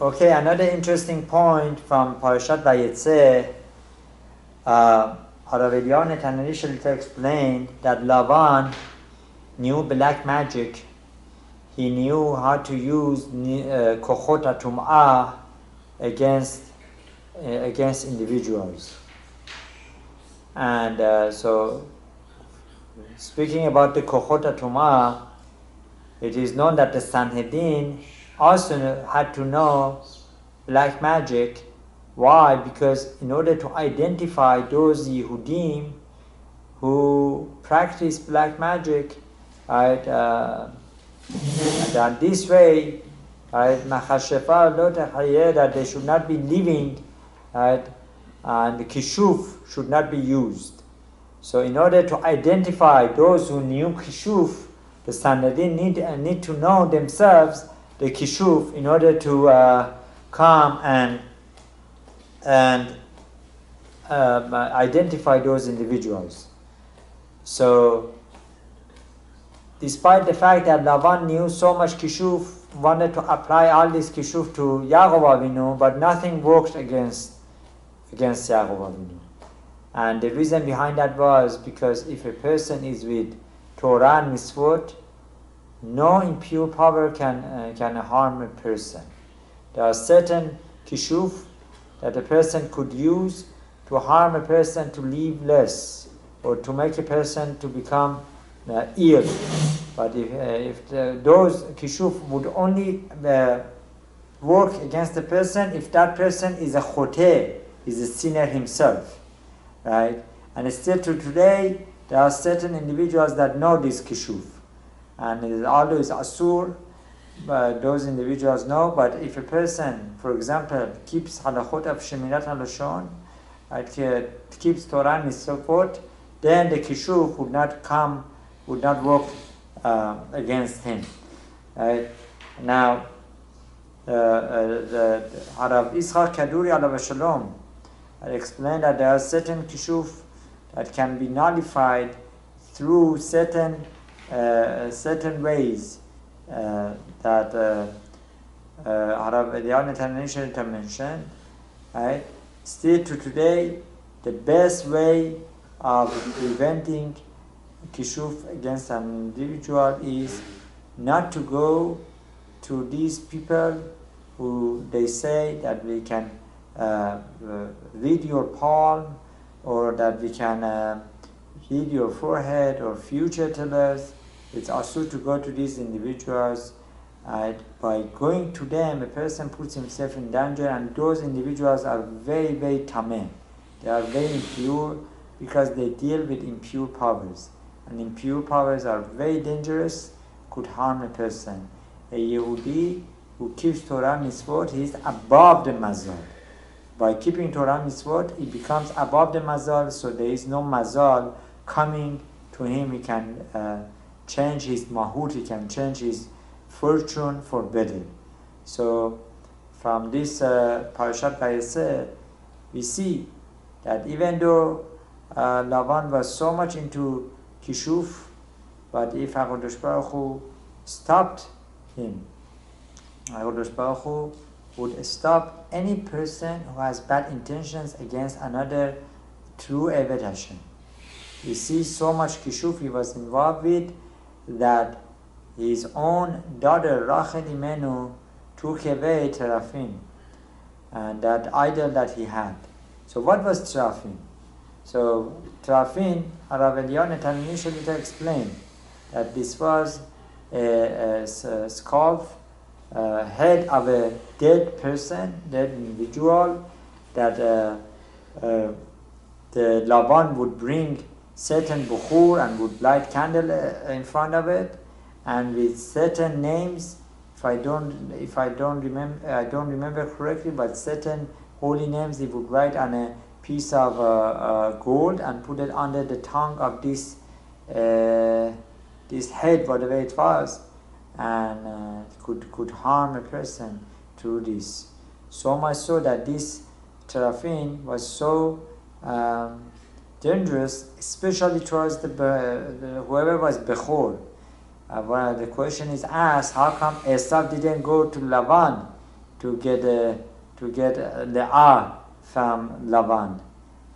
Okay, another interesting point from Parashat Vayetze, Harav Eliyahu Netaneli Shlita explained that Lavan knew black magic. He knew how to use kochot tum'ah against individuals. And so, speaking about the kochot tum'ah, it is known that the Sanhedrin also had to know black magic. Why? Because in order to identify those Yehudim who practice black magic, right, and this way, right, that they should not be living, right, and the Kishuf should not be used. So in order to identify those who knew Kishuf, the Sanhedrin need to know themselves the Kishuf in order to come and identify those individuals. So, despite the fact that Lavan knew so much Kishuf, wanted to apply all this Kishuf to Yaakov Avinu, but nothing worked against Yaakov Avinu. And the reason behind that was because if a person is with Torah and Mitzvot, no impure power can harm a person. There are certain Kishuf that a person could use to harm a person to live less, or to make a person to become ill. But if those Kishuf would only work against the person if that person is a choteh, is a sinner himself, right? And still to today, there are certain individuals that know this Kishuf. And although it's asur, but those individuals know. But if a person, for example, keeps halachot of shemirat halashon, keeps Torah and Mitzvot, then the Kishuf would not work against him. Right? Now, the Harav Yitzchak Kaduri alav shalom explained that there are certain Kishuf that can be nullified through certain ways that Harav Eliyahu Netaneli Shlita mentioned. Right? Still to today, the best way of preventing Kishuf against an individual is not to go to these people who they say that we can read your palm, or that we can read your forehead, or future tellers. It's also to go to these individuals. By going to them, a person puts himself in danger, and those individuals are very, very tameh. They are very impure because they deal with impure powers. And impure powers are very dangerous, could harm a person. A Yehudi who keeps Torah Mitzvot, he is above the Mazal. By keeping Torah Mitzvot, he becomes above the Mazal, so there is no Mazal coming to him. He can change his mahut, he can change his fortune for better. So, from this Parashat Vayetze, we see that even though Lavan was so much into Kishuf, but if HaKadosh Baruch Hu stopped him, HaKadosh Baruch Hu would stop any person who has bad intentions against another through Eved Hashem. We see so much Kishuf he was involved with that his own daughter Rachel Imenu took away Terafim, and that idol that he had. So what was Terafim? So Terafim, Harav Eliyahu Netaneli Shlita explained that this was a scalp, head of a dead person, dead individual, that the Lavan would bring certain bukhur and would light candle in front of it, and with certain names, I don't remember correctly, but certain holy names he would write on a piece of gold and put it under the tongue of this head, whatever it was, and could harm a person through this. So much so that this terafin was so dangerous, especially towards the whoever was Bechor. When the question is asked, how come Esav didn't go to Lavan to get Leah from Lavan.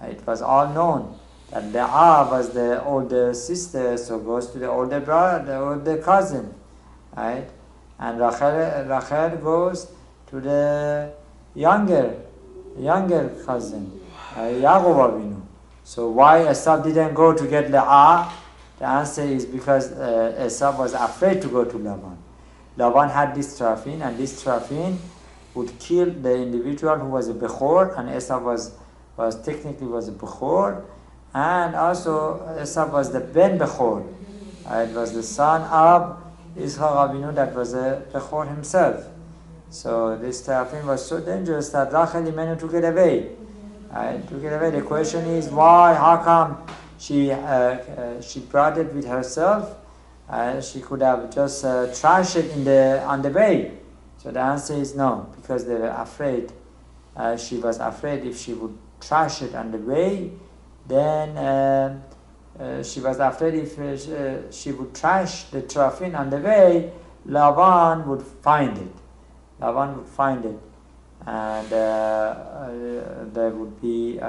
It was all known that Leah was the older sister, so goes to the older brother, the older cousin, right? And Rachel goes to the younger cousin, Yaakov Avinu. So why Esav didn't go to get Leah? The answer is because Esav was afraid to go to Lavan. Lavan had this Teraphim, and this Teraphim would kill the individual who was a Bechor, and Esav was technically a Bechor, and also Esav was the Ben Bechor. It was the son of Yitzchak Avinu that was a Bechor himself. So this Teraphim was so dangerous that Rachel Imenu took it away. The question is why? How come she brought it with herself? She could have just trashed it on the way. So the answer is no, because they were afraid. She was afraid if she would trash it on the way, then she was afraid if she would trash the Teraphim on the way, Lavan would find it. And there would be,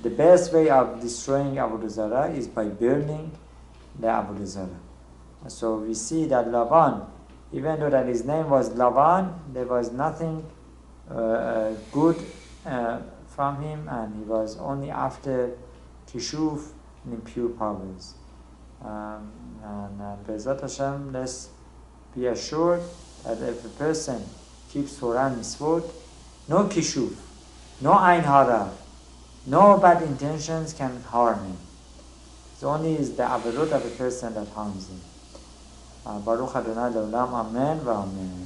the best way of destroying Avodah Zarah is by burning the Avodah Zarah. So we see that Lavan, even though that his name was Lavan, there was nothing good from him, and he was only after Kishuf and impure powers. And Bezat Hashem, let's be assured that if a person keeps Torah and Mitzvot, no Kishuf, no Ein Harav, no bad intentions can harm him. It only is the averot of a person that harms him. Baruch Adonai Leolam, Amen, Amen.